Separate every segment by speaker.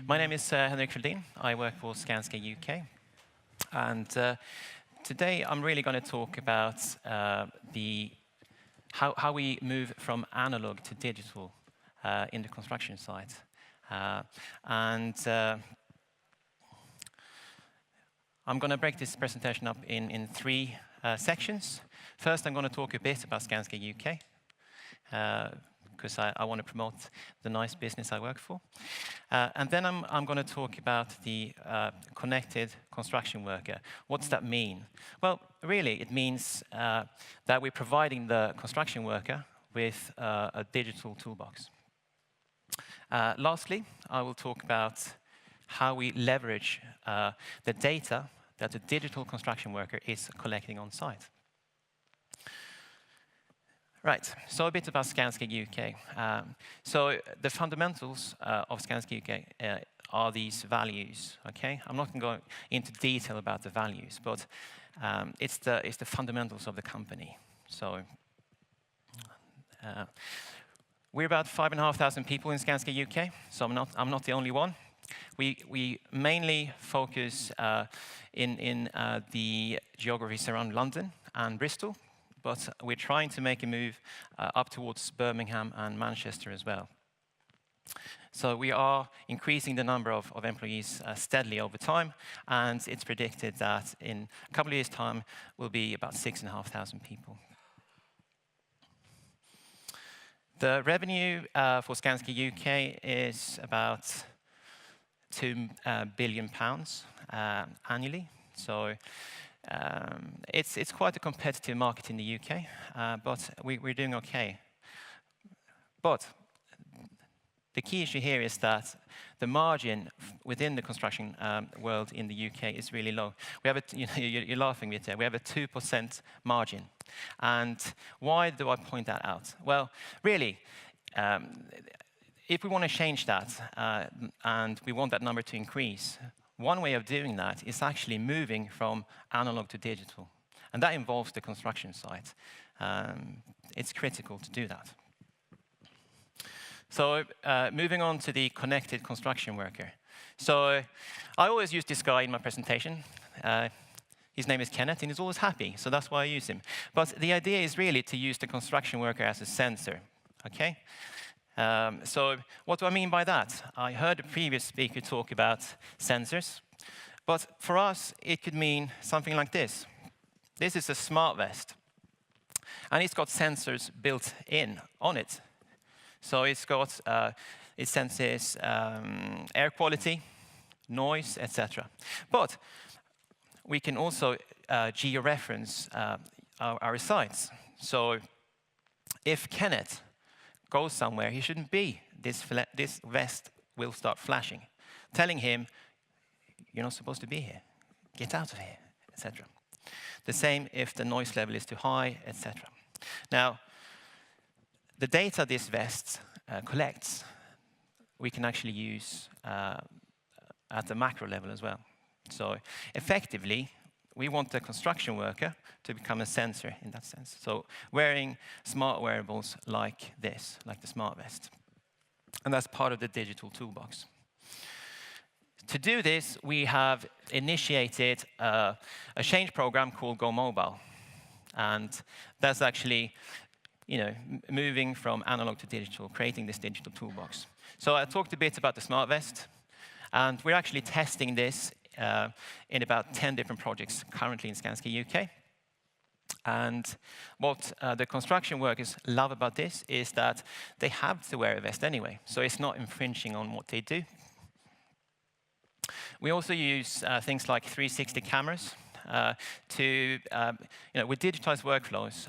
Speaker 1: My name is Henrik Fälldin. I work for Skanska UK. And today I'm really going to talk about how we move from analog to digital in the construction site. I'm going to break this presentation up in three sections. First, I'm going to talk a bit about Skanska UK, because I want to promote the nice business I work for. And then I'm going to talk about the connected construction worker. What's that mean? Well, really, it means that we're providing the construction worker with a digital toolbox. Lastly, I will talk about how we leverage the data that a digital construction worker is collecting on site. Right, so a bit about Skanska UK. So the fundamentals of Skanska UK are these values, okay? I'm not going to go into detail about the values, but it's the fundamentals of the company. So we're about 5,500 people in Skanska UK, so I'm not the only one. We mainly focus in the geographies around London and Bristol, but we're trying to make a move up towards Birmingham and Manchester as well. So we are increasing the number of employees steadily over time, and it's predicted that in a couple of years' time, we'll be about 6,500 people. The revenue for Skanska UK is about £2 billion annually. So it's quite a competitive market in the UK, but we're doing okay. But the key issue here is that the margin within the construction world in the UK is really low. We have you're laughing with it. We have a 2% margin. And why do I point that out? Well, really, if we want to change that and we want that number to increase, one way of doing that is actually moving from analog to digital. And that involves the construction site. It's critical to do that. So moving on to the connected construction worker. So I always use this guy in my presentation. His name is Kenneth, and he's always happy, so that's why I use him. But the idea is really to use the construction worker as a sensor, okay? So what do I mean by that? I heard the previous speaker talk about sensors, but for us, it could mean something like this. This is a smart vest, and it's got sensors built in on it. So it senses air quality, noise, etc. But we can also georeference our sites. So if Kenneth goes somewhere he shouldn't be, this vest will start flashing, telling him, you're not supposed to be here, get out of here, etc. The same if the noise level is too high, etc. Now, the data this vest collects, we can actually use at the macro level as well. So effectively, we want the construction worker to become a sensor in that sense. So wearing smart wearables like this, like the smart vest. And that's part of the digital toolbox. To do this, we have initiated a change program called Go Mobile. And that's actually moving from analog to digital, creating this digital toolbox. So I talked a bit about the smart vest. And we're actually testing this in about 10 different projects currently in Skanska UK. And what the construction workers love about this is that they have to wear a vest anyway, so it's not infringing on what they do. We also use things like 360 cameras we digitize workflows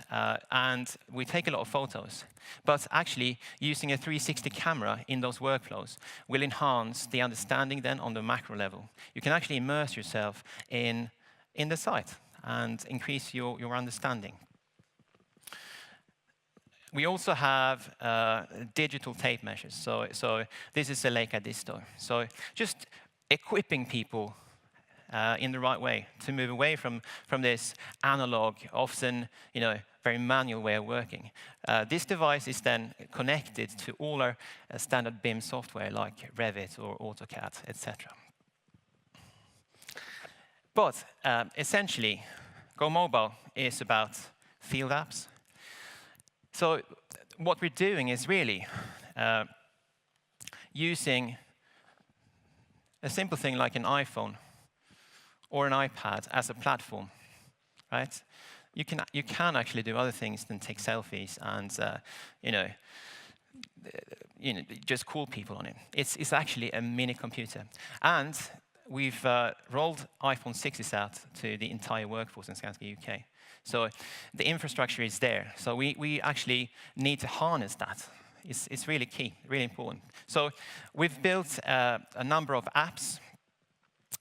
Speaker 1: and we take a lot of photos. But actually, using a 360 camera in those workflows will enhance the understanding then on the macro level. You can actually immerse yourself in the site and increase your understanding. We also have digital tape measures. So this is a Leica Disto. So just equipping people in the right way to move away from this analog, often very manual way of working. This device is then connected to all our standard BIM software like Revit or AutoCAD, etc. But essentially, Go Mobile is about field apps. So what we're doing is really using a simple thing like an iPhone or an iPad as a platform, right? You can actually do other things than take selfies and just call people on it. It's actually a mini computer, and we've rolled iPhone 6s out to the entire workforce in Skanska UK. So the infrastructure is there. So we actually need to harness that. It's really key, really important. So we've built a number of apps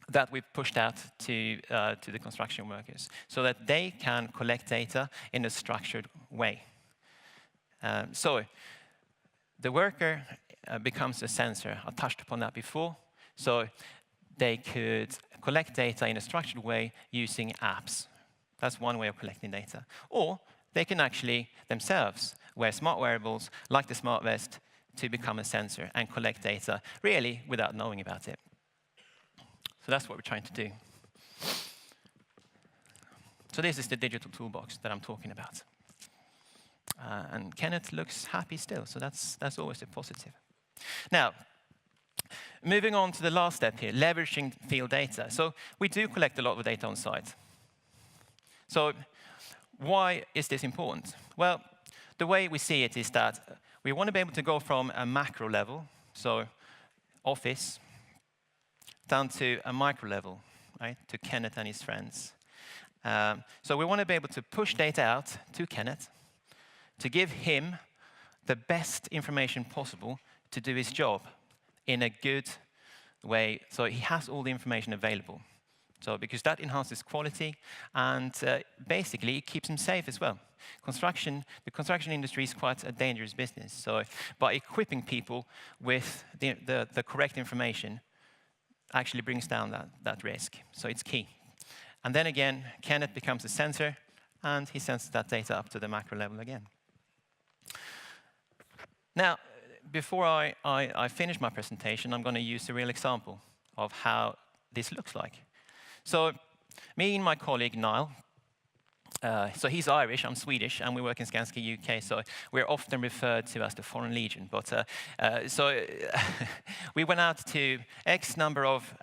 Speaker 1: that we've pushed out to the construction workers so that they can collect data in a structured way. So the worker becomes a sensor. I touched upon that before. So they could collect data in a structured way using apps. That's one way of collecting data. Or they can actually themselves wear smart wearables like the smart vest to become a sensor and collect data really without knowing about it. So that's what we're trying to do. So this is the digital toolbox that I'm talking about. And Kenneth looks happy still, so that's always a positive. Now, moving on to the last step here, leveraging field data. So we do collect a lot of data on site. So why is this important? Well, the way we see it is that we want to be able to go from a macro level, so office, down to a micro level, right, to Kenneth and his friends. So we want to be able to push data out to Kenneth to give him the best information possible to do his job in a good way, so he has all the information available. So because that enhances quality and basically it keeps him safe as well. The construction industry is quite a dangerous business. So by equipping people with the correct information actually brings down that risk. So it's key. And then again, Kenneth becomes a sensor and he sends that data up to the macro level again. Now, before I finish my presentation, I'm going to use a real example of how this looks like. So me and my colleague, Niall, so he's Irish, I'm Swedish, and we work in Skanska UK, so we're often referred to as the Foreign Legion. But so we went out to X number of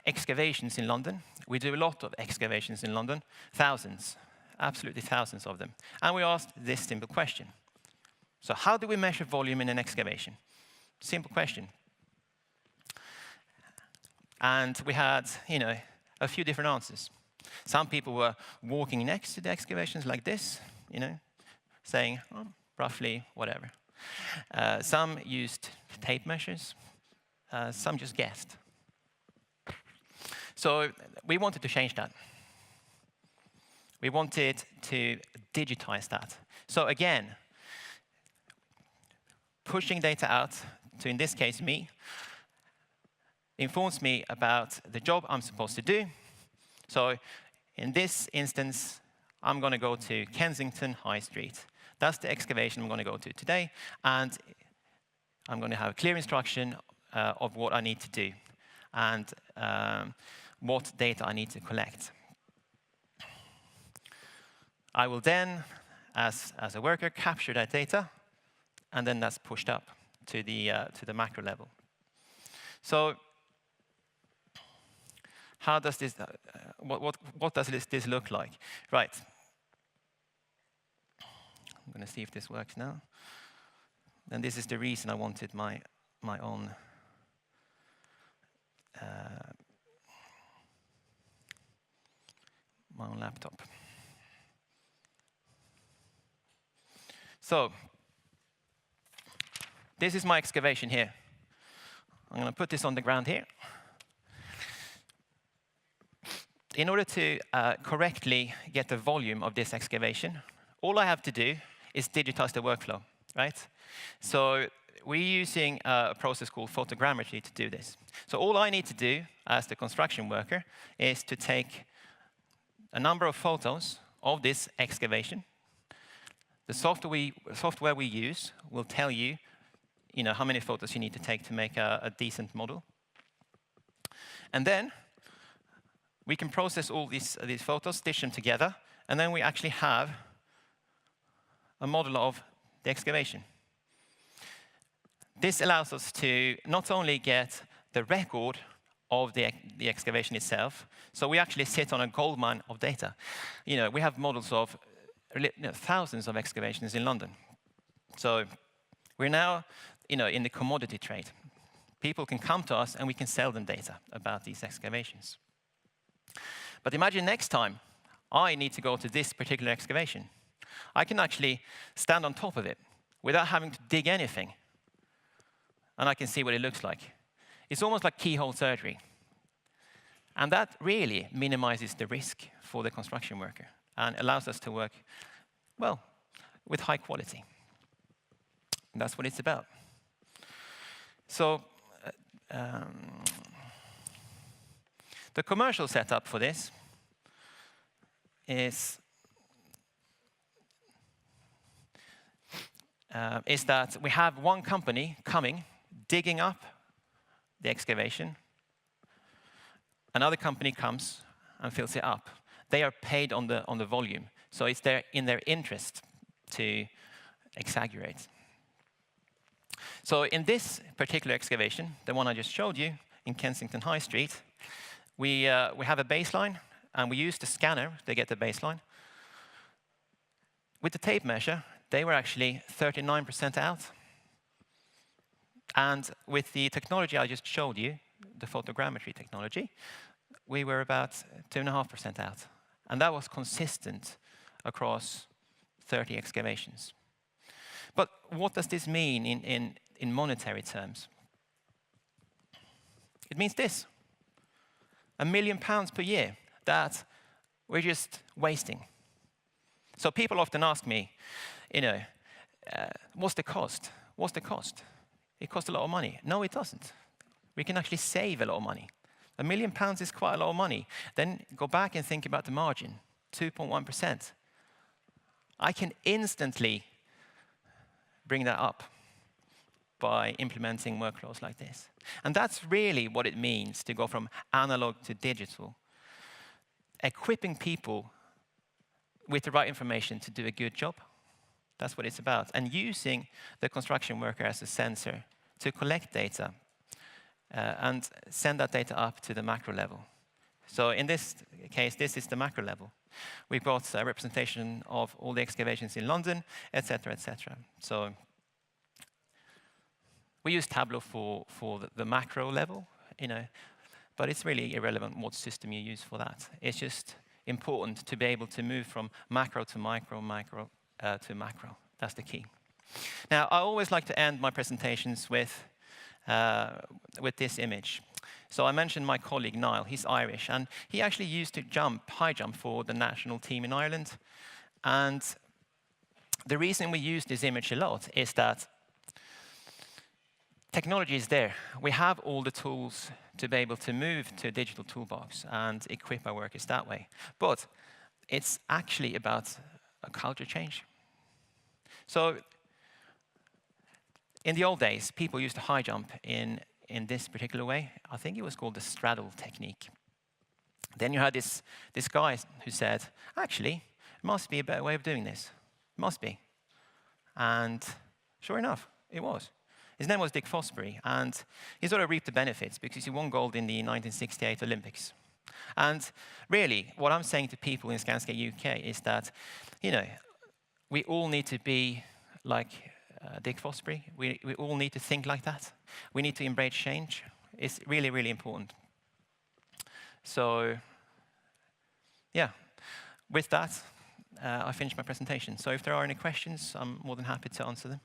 Speaker 1: excavations in London. We do a lot of excavations in London, thousands, absolutely thousands of them. And we asked this simple question. So how do we measure volume in an excavation? Simple question. And we had, a few different answers. Some people were walking next to the excavations like this, saying, oh, roughly whatever. Some used tape measures. Some just guessed. So we wanted to change that. We wanted to digitize that. So again, pushing data out to, in this case, me, informs me about the job I'm supposed to do. So in this instance, I'm going to go to Kensington High Street. That's the excavation I'm going to go to today. And I'm going to have a clear instruction of what I need to do and what data I need to collect. I will then, as a worker, capture that data, and then that's pushed up to the macro level. So how does this, what does this look like? Right. I'm going to see if this works now. And this is the reason I wanted my own laptop. So this is my excavation here. I'm going to put this on the ground here. In order to correctly get the volume of this excavation, all I have to do is digitize the workflow, right? So we're using a process called Photogrammetry to do this. So all I need to do as the construction worker is to take a number of photos of this excavation, The software we use will tell you, how many photos you need to take to make a decent model. And then we can process all these photos, stitch them together, and then we actually have a model of the excavation. This allows us to not only get the record of the excavation itself, so we actually sit on a goldmine of data. We have models of thousands of excavations in London. So we're now in the commodity trade. People can come to us and we can sell them data about these excavations. But imagine next time I need to go to this particular excavation. I can actually stand on top of it without having to dig anything. And I can see what it looks like. It's almost like keyhole surgery. And that really minimizes the risk for the construction worker and allows us to work, well, with high quality. And that's what it's about. So the commercial setup for this is that we have one company coming, digging up the excavation. Another company comes and fills it up. They are paid on the volume, so it's in their interest to exaggerate. So in this particular excavation, the one I just showed you in Kensington High Street, we have a baseline, and we use the scanner to get the baseline. With the tape measure, they were actually 39% out. And with the technology I just showed you, the photogrammetry technology, we were about 2.5% out. And that was consistent across 30 excavations. But what does this mean in monetary terms? It means this: £1 million per year that we're just wasting. So people often ask me, what's the cost? What's the cost? It costs a lot of money. No, it doesn't. We can actually save a lot of money. £1 million is quite a lot of money. Then go back and think about the margin, 2.1%. I can instantly bring that up by implementing workflows like this. And that's really what it means to go from analog to digital. Equipping people with the right information to do a good job. That's what it's about. And using the construction worker as a sensor to collect data and send that data up to the macro level. So in this case, this is the macro level. We've got a representation of all the excavations in London, etc., etc. So we use Tableau for the macro level, but it's really irrelevant what system you use for that. It's just important to be able to move from macro to micro, micro to macro. That's the key. Now, I always like to end my presentations with this image. So I mentioned my colleague Niall. He's Irish, and he actually used to high jump for the national team in Ireland. And the reason we use this image a lot is that technology is there. We have all the tools to be able to move to a digital toolbox and equip our workers that way. But it's actually about a culture change. So in the old days, people used to high jump in this particular way. I think it was called the straddle technique. Then you had this guy who said, actually, it must be a better way of doing this. It must be. And sure enough, it was. His name was Dick Fosbury, and he sort of reaped the benefits because he won gold in the 1968 Olympics. And really, what I'm saying to people in Skanska UK is that, we all need to be like Dick Fosbury. We all need to think like that. We need to embrace change. It's really, really important. So, yeah, with that, I finished my presentation. So if there are any questions, I'm more than happy to answer them.